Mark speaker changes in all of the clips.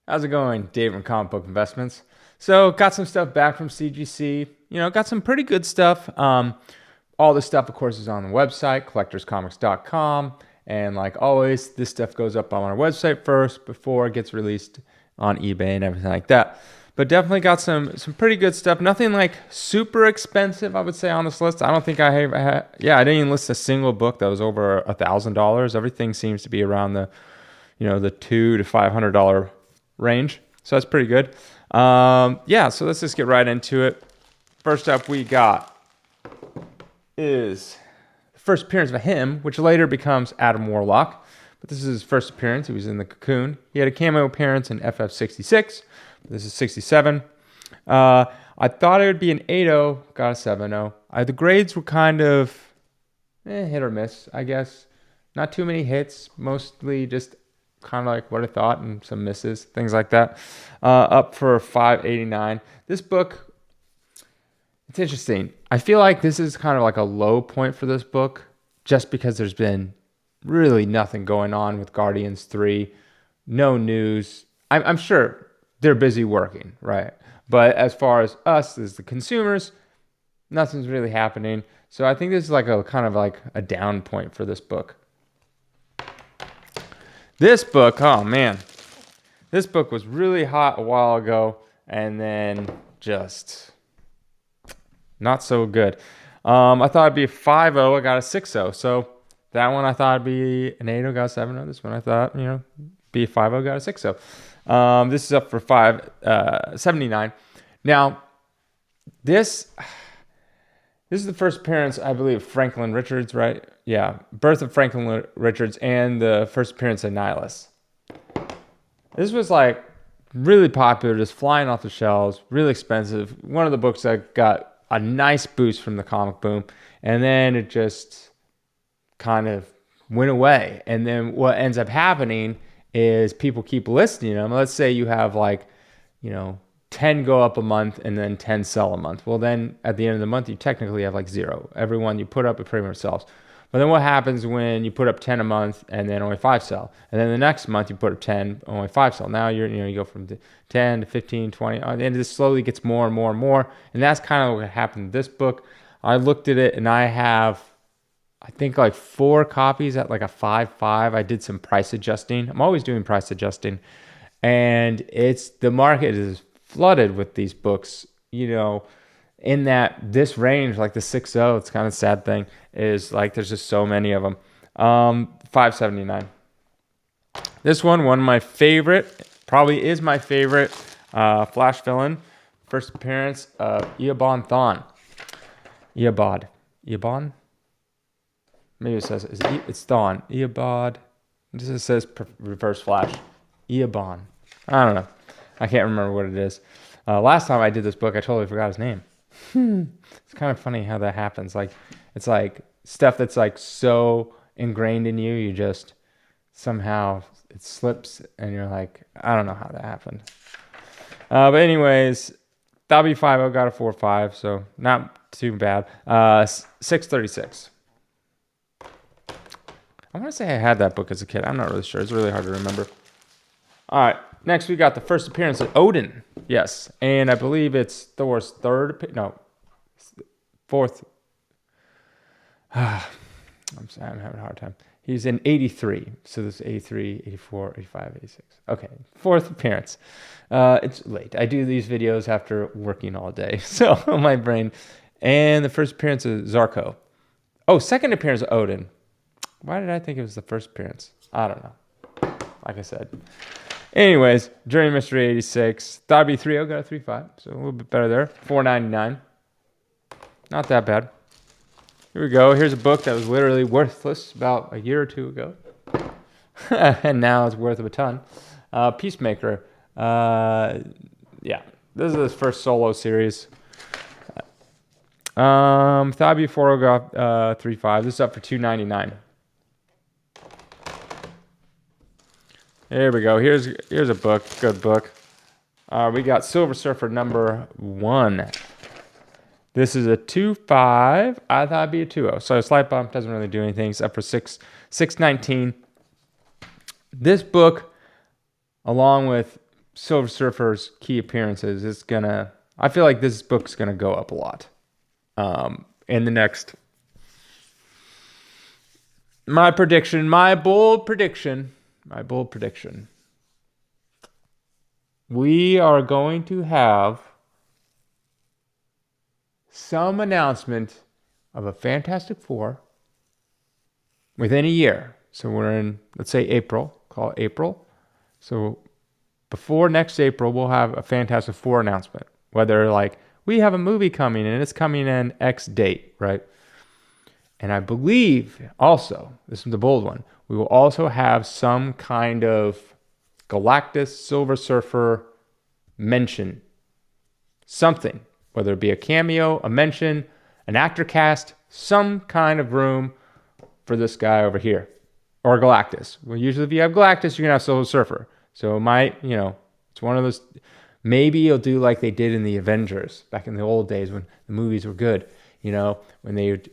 Speaker 1: How's it going, Dave from Comic Book Investments? So, got some stuff back from CGC. Got some pretty good stuff. All this stuff, of course, is on the website, collectorscomics.com. And like always, this stuff goes up on our website first before it gets released on eBay and everything like that. But definitely got some pretty good stuff. Nothing like super expensive, I would say, on this list. I don't think I have. I didn't even list a single book that was over $1,000. Everything seems to be around the $200 to $500 range. So that's pretty good. So let's just get right into it. First up, we got is the first appearance of him, which later becomes Adam Warlock. But this is his first appearance. He was in the Cocoon. He had a cameo appearance in FF66. This is 67. I thought it would be an 8.0. Got a 7.0. The grades were kind of hit or miss, I guess. Not too many hits. Mostly just kind of like what I thought and some misses, things like that. Up for 589. This book, it's interesting. I feel like this is kind of like a low point for this book just because there's been really nothing going on with Guardians 3. No news. I'm sure they're busy working, right? But as far as us, as the consumers, nothing's really happening. So I think this is like a kind of like a down point for this book. This book, oh man, this book was really hot a while ago and then just not so good. I thought it'd be a 5.0. I got a 6.0. So that one I thought it'd be an 8.0, got a 7.0. This one I thought, be a 5.0, got a 6.0. This is up for 579. Now, this is the first appearance, I believe, of Franklin Richards, right? Yeah, birth of Franklin Richards and the first appearance of Nihilus. This was like really popular, just flying off the shelves, really expensive. One of the books that got a nice boost from the comic boom, and then it just kind of went away. And then what ends up happening is people keep listing them. Let's say you have 10 go up a month and then 10 sell a month. Well, then at the end of the month, you technically have like 0. Every one you put up, it pretty much sells. But then what happens when you put up 10 a month and then only 5 sell? And then the next month you put up 10, only 5 sell. Now you go from 10 to 15, 20. And this slowly gets more and more and more. And that's kind of what happened in this book. I looked at it and I have, I think, like 4 copies at like a 5.5. I did some price adjusting. I'm always doing price adjusting. And the market is flooded with these books, in this range, like the 6.0. It's kind of a sad thing is like there's just so many of them. 579. This one of my favorite, probably is my favorite Flash villain. First appearance of Eobon Thawne. Eobon? Maybe it says it's Thawne. Eobod. It says Reverse Flash. Eobon. I don't know. I can't remember what it is. Last time I did this book, I totally forgot his name. It's kind of funny how that happens. Like, it's like stuff that's like so ingrained in you, you just somehow it slips and you're like, I don't know how that happened. But anyways, W50 got a 4.5, so not too bad. 636. I want to say I had that book as a kid. I'm not really sure. It's really hard to remember. All right. Next, we got the first appearance of Odin. Yes. And I believe it's Thor's fourth. I'm sorry, I'm having a hard time. He's in 83. So this is 83, 84, 85, 86. Okay. 4th appearance. It's late. I do these videos after working all day. So my brain. And the first appearance of Zarko. Oh, second appearance of Odin. Why did I think it was the first appearance? I don't know. Like I said. Anyways, Journey Mystery 86. Thought it'd be 3.0, got a 3.5. So a little bit better there. 4.99. Not that bad. Here we go. Here's a book that was literally worthless about a year or 2 ago. And now it's worth a ton. Peacemaker. This is his first solo series. Thought it'd be 4.0, got 3.5. This is up for 2.99. Here we go. Here's a book. Good book. We got Silver Surfer number 1. This is a 2.5. I thought it'd be a 2.0. So Slight Bump doesn't really do anything. It's up for 6.19. This book, along with Silver Surfer's key appearances, it's gonna. I feel like this book's gonna go up a lot. In the next, my bold prediction. We are going to have some announcement of a Fantastic Four within a year. So we're in, let's say April. Call it April. So before next April, we'll have a Fantastic Four announcement. Whether like we have a movie coming and it's coming in X date, right? And I believe also, this is the bold one, we will also have some kind of Galactus Silver Surfer mention. Something, whether it be a cameo, a mention, an actor cast, some kind of room for this guy over here. Or Galactus. Well, usually if you have Galactus, you're going to have Silver Surfer. So it might, it's one of those, maybe you'll do like they did in the Avengers back in the old days when the movies were good, when they would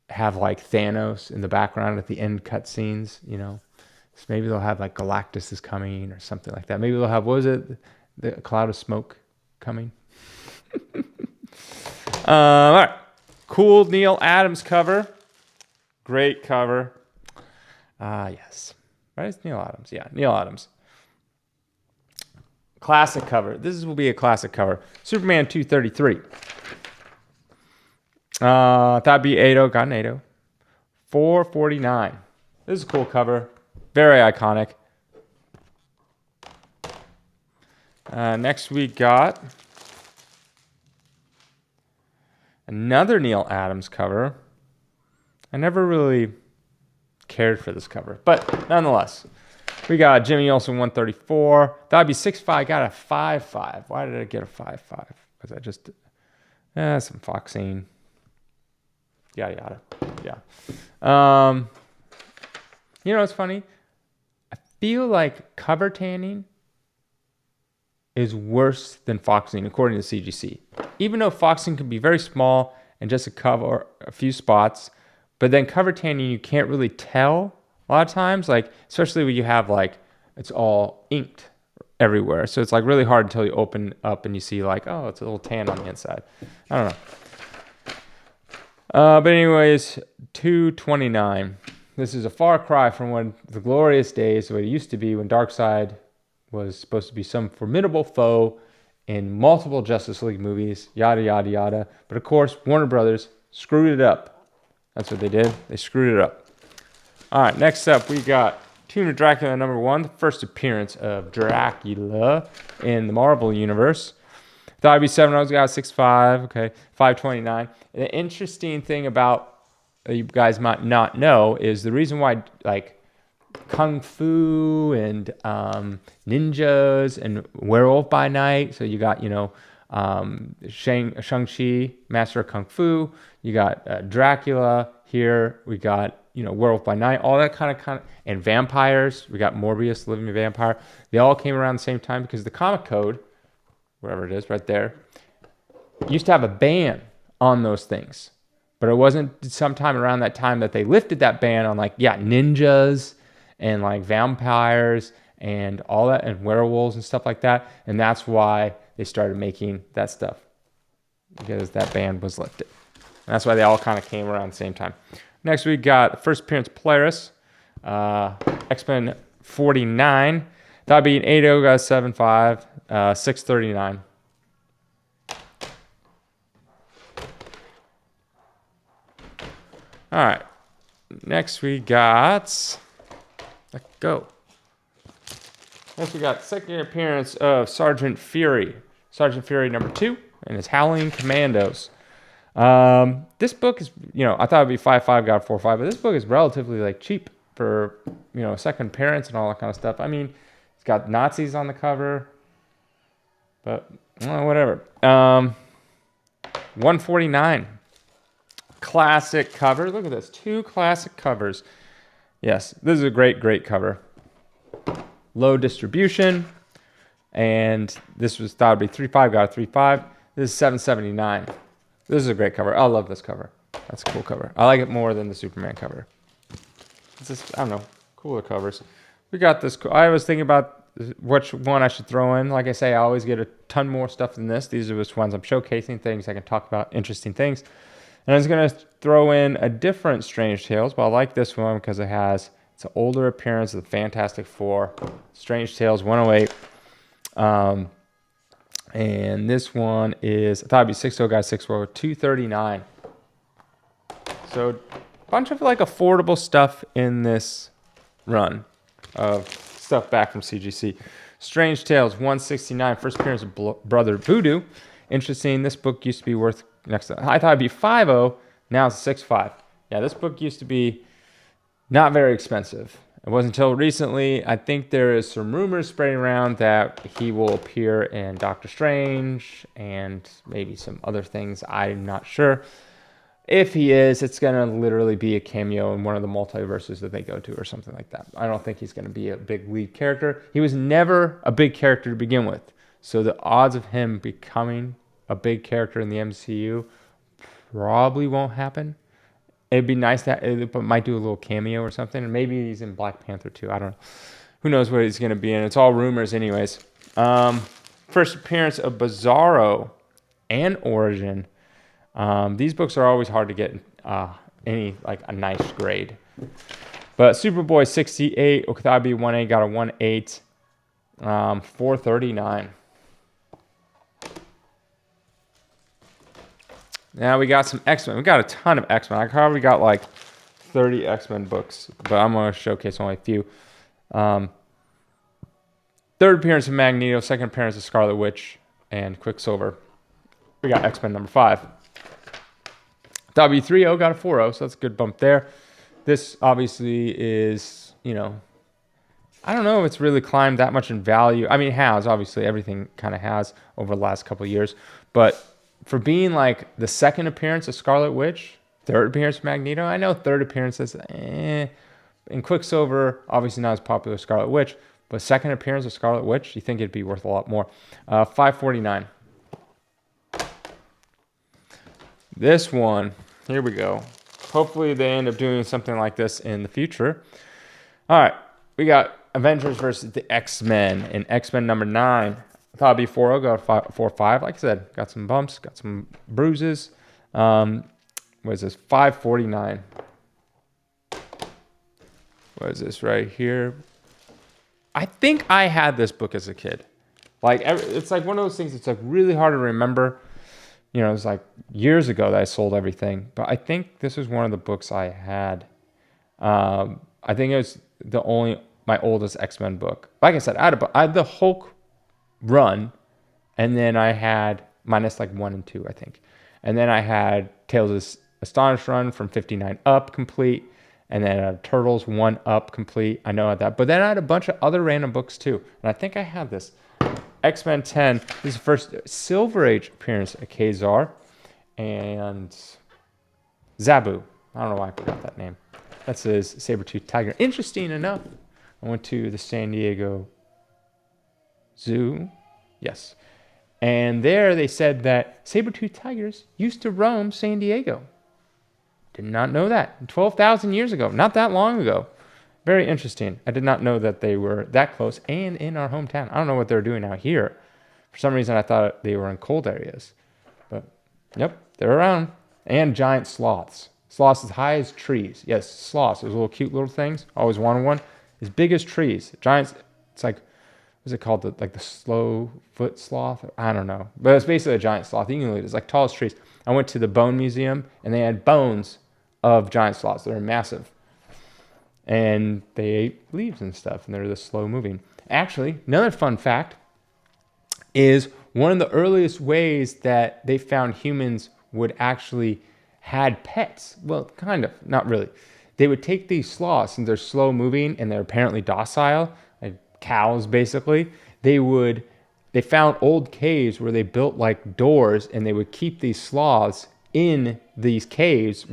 Speaker 1: have like Thanos in the background at the end cutscenes, So maybe they'll have like Galactus is coming or something like that. Maybe they'll have, what was it? The cloud of smoke coming. All right. Cool Neil Adams cover. Great cover. Yes. Right? It's Neil Adams. Yeah, Neil Adams. Classic cover. This will be a classic cover. Superman 233. That'd be 80. Got an 80. 449. This is a cool cover. Very iconic. Next we got another Neil Adams cover. I never really cared for this cover, but nonetheless, we got Jimmy Olsen 134. That'd be 6.5. Got a 5.5. Why did I get a 5.5? Because I just some foxing. Yada yada. Yeah. It's funny. I feel like cover tanning is worse than foxing, according to CGC. Even though foxing can be very small and just cover a few spots, but then cover tanning, you can't really tell a lot of times, like, especially when you have, like, it's all inked everywhere. So it's, like, really hard until you open up and you see, like, oh, it's a little tan on the inside. I don't know. But anyways, 229. This is a far cry from when the glorious days, what it used to be when Darkseid was supposed to be some formidable foe in multiple Justice League movies, yada, yada, yada. But of course, Warner Brothers screwed it up. That's what they did. They screwed it up. All right, next up, we got Tomb of Dracula #1, the first appearance of Dracula in the Marvel Universe. Thought it'd be 7. I was got 6.5. Okay, 5.29. The interesting thing about you guys might not know is the reason why, like, kung fu and ninjas and Werewolf by Night. So you got, Shang-Chi, Master of Kung Fu. You got Dracula here. We got, Werewolf by Night. All that kind of, and vampires. We got Morbius, the Living Vampire. They all came around the same time because the comic code, wherever it is, right there, used to have a ban on those things. But it wasn't sometime around that time that they lifted that ban on, like, ninjas and, like, vampires and all that, and werewolves and stuff like that. And that's why they started making that stuff, because that ban was lifted. And that's why they all kind of came around the same time. Next, we got first appearance Polaris, X-Men 49. That'd be an 80, got a 7.5, 6.39. All right. Next we got, let's go. Next we got second appearance of Sergeant Fury. Sergeant Fury #2 and his Howling Commandos. This book is, I thought it'd be 5.5, got a 4.5, but this book is relatively, like, cheap for, second appearance and all that kind of stuff. I mean, it's got Nazis on the cover, but whatever. 149. Classic cover. Look at this. 2 classic covers. Yes, this is a great, great cover. Low distribution. And this was thought it'd be 3.5, got a 3.5. This is 7.79. This is a great cover. I love this cover. That's a cool cover. I like it more than the Superman cover. It's just, I don't know, cooler covers. We got this. I was thinking about which one I should throw in. Like I say, I always get a ton more stuff than this. These are just ones I'm showcasing, things I can talk about, interesting things. And I was going to throw in a different Strange Tales, but I like this one because it's an older appearance of the Fantastic Four. Strange Tales 108. And this one is, I thought it'd be 6.0 guys, 6.0, 239. So a bunch of like affordable stuff in this run of stuff back from CGC. Strange Tales 169, first appearance of Brother Voodoo. Interesting. This book used to be worth next. I thought it'd be 5.0. Now it's 6.5. Yeah, this book used to be not very expensive. It wasn't until recently. I think there is some rumors spreading around that he will appear in Doctor Strange and maybe some other things. I'm not sure. If he is, it's going to literally be a cameo in one of the multiverses that they go to or something like that. I don't think he's going to be a big lead character. He was never a big character to begin with. So the odds of him becoming a big character in the MCU probably won't happen. It'd be nice that it might do a little cameo or something. And maybe he's in Black Panther too. I don't know. Who knows what he's going to be in. It's all rumors anyways. First appearance of Bizarro and Origin. These books are always hard to get any like a nice grade. But Superboy 68, Okatabi 1A got a 1.8, 439. Now we got some X-Men. We got a ton of X-Men. I probably got like 30 X-Men books, but I'm going to showcase only a few. Third appearance of Magneto, second appearance of Scarlet Witch and Quicksilver. We got X-Men number 5. W3O got a 4.0, so that's a good bump there. This obviously is, I don't know if it's really climbed that much in value. I mean, it has. Obviously, everything kind of has over the last couple of years. But for being like the second appearance of Scarlet Witch, third appearance of Magneto, I know third appearances, In Quicksilver, obviously not as popular as Scarlet Witch, but second appearance of Scarlet Witch, you think it'd be worth a lot more. 549. This one, here we go. Hopefully they end up doing something like this in the future. All right, we got Avengers versus the X-Men in X-Men number 9. I thought it'd be 4.0, got a 4.5. Like I said, got some bumps, got some bruises. What is this? 549. What is this right here? I think I had this book as a kid. Like, it's like one of those things that's like really hard to remember. It was like years ago that I sold everything. But I think this was one of the books I had. I think it was my oldest X-Men book. Like I said, I had the Hulk run, and then I had minus like 1 and 2, I think. And then I had Tales of Astonished run from 59 up complete. And then I had Turtles 1 up complete. I know I had that. But then I had a bunch of other random books too. And I think I had this. X-Men 10. This is the first Silver Age appearance of Kazar and Zabu. I don't know why I forgot that name. That's his saber-toothed tiger. Interesting enough, I went to the San Diego Zoo. Yes. And there they said that saber-toothed tigers used to roam San Diego. Did not know that. 12,000 years ago. Not that long ago. Very interesting. I did not know that they were that close and in our hometown. I don't know what they're doing out here. For some reason, I thought they were in cold areas. But, yep, they're around. And giant sloths. Sloths as high as trees. Yes, sloths. Those little cute little things. Always wanted one. As big as trees. Giants. It's like, what's it called? The slow foot sloth? I don't know. But it's basically a giant sloth. You can look at it. It's like tall as trees. I went to the Bone Museum, and they had bones of giant sloths. They're massive. And they ate leaves and stuff, and they're this slow moving. Actually, another fun fact is one of the earliest ways that they found humans would actually had pets. Well, kind of, not really. They would take these sloths, and they're slow moving, and they're apparently docile, like cows basically. They found old caves where they built like doors, and they would keep these sloths in these caves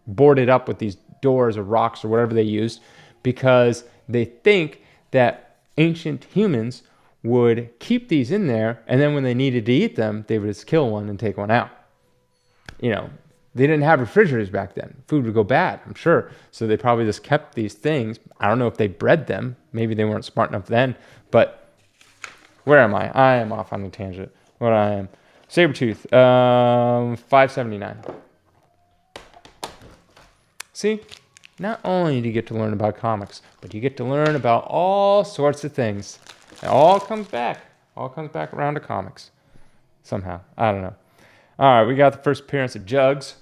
Speaker 1: boarded up with these doors or rocks or whatever they used, because they think that ancient humans would keep these in there, and then when they needed to eat them, they would just kill one and take one out. They didn't have refrigerators back then. Food would go bad, I'm sure. So they probably just kept these things. I don't know if they bred them. Maybe they weren't smart enough then. But where am I? I am off on a tangent. What I am. Sabretooth, 579. See? Not only do you get to learn about comics, but you get to learn about all sorts of things. It all comes back. All comes back around to comics. Somehow. I don't know. All right, we got the first appearance of Jugs.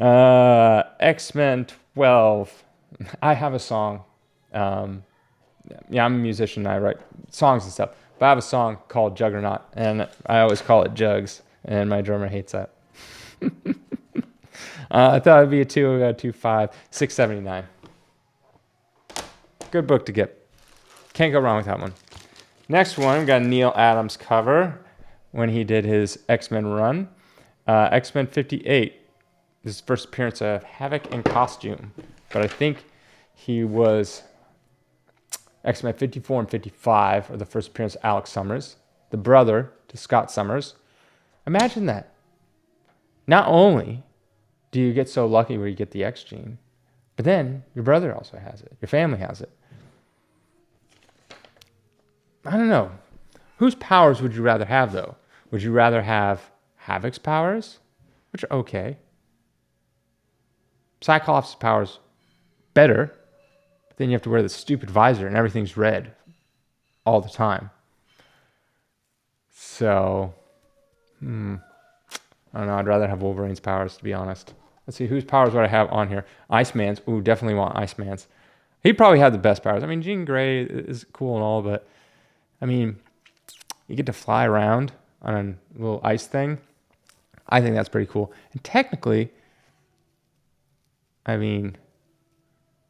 Speaker 1: X-Men 12. I have a song. Yeah, I'm a musician. I write songs and stuff. But I have a song called Juggernaut, and I always call it Jugs, and my drummer hates that. I thought it'd be a 2. We got a 2.5, 679. Good book to get. Can't go wrong with that one. Next one, we got Neil Adams cover when he did his X-Men run. X-Men 58. This is the first appearance of Havok in costume. But I think he was X-Men 54 and 55 are the first appearance of Alex Summers, the brother to Scott Summers. Imagine that. Not only do you get so lucky where you get the X gene, but then your brother also has it. Your family has it. I don't know. Whose powers would you rather have, though? Would you rather have Havok's powers, which are okay? Cyclops' powers, better. But then you have to wear the stupid visor and everything's red all the time. So, I don't know. I'd rather have Wolverine's powers, to be honest. Let's see, whose powers would I have on here? Iceman's. Ooh, definitely want Iceman's. He'd probably have the best powers. I mean, Jean Grey is cool and all, but, I mean, you get to fly around on a little ice thing. I think that's pretty cool. And technically, I mean,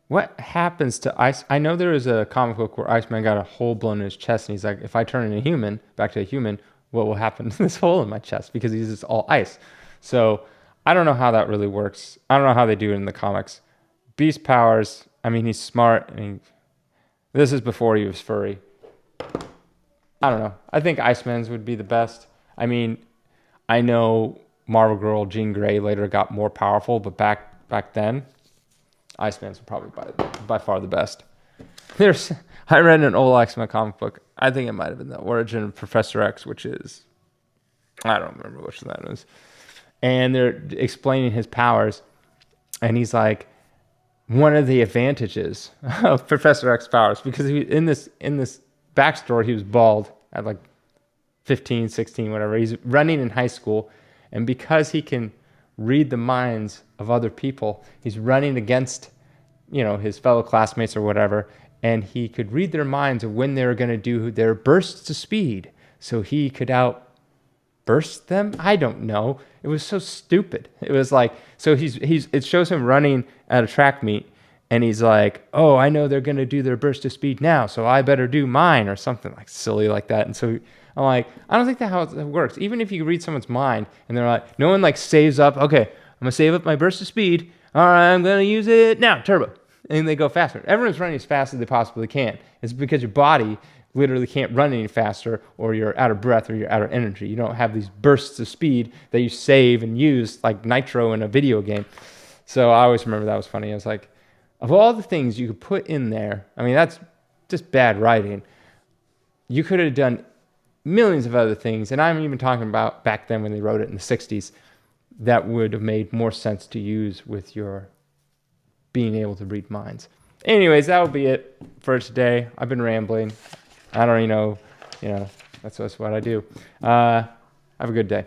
Speaker 1: what happens to Ice? I know there is a comic book where Iceman got a hole blown in his chest, and he's like, if I turn into a human, back to a human, what will happen to this hole in my chest? Because he's just all ice. So I don't know how that really works. I don't know how they do it in the comics. Beast powers, I mean, he's smart. This is before he was furry. I don't know. I think Iceman's would be the best. I mean, I know Marvel Girl Jean Grey later got more powerful, but back then, Iceman's were probably by far the best. I read an old X-Men comic book. I think it might have been the origin of Professor X, which is, I don't remember which that is. And they're explaining his powers, and he's like, one of the advantages of Professor X's powers, because in this backstory, he was bald at like 15, 16, whatever. He's running in high school, and because he can read the minds of other people, he's running against, his fellow classmates or whatever, and he could read their minds of when they were going to do their bursts of speed, so he could outburst them. I don't know. It was so stupid. It was like, so it shows him running at a track meet, and he's like, oh, I know they're going to do their burst of speed now, so I better do mine, or something like silly like that. And so I'm like, I don't think that's how it works. Even if you read someone's mind, and they're like, no one like saves up, okay, I'm going to save up my burst of speed. All right, I'm going to use it now, turbo. And they go faster. Everyone's running as fast as they possibly can. It's because your body literally can't run any faster, or you're out of breath, or you're out of energy. You don't have these bursts of speed that you save and use like nitro in a video game. So I always remember that was funny. I was like, of all the things you could put in there, I mean, that's just bad writing. You could have done millions of other things, and I'm even talking about back then when they wrote it in the 60s, that would have made more sense to use with your being able to read minds. Anyways, that will be it for today. I've been rambling. I don't even know, that's what I do. Have a good day.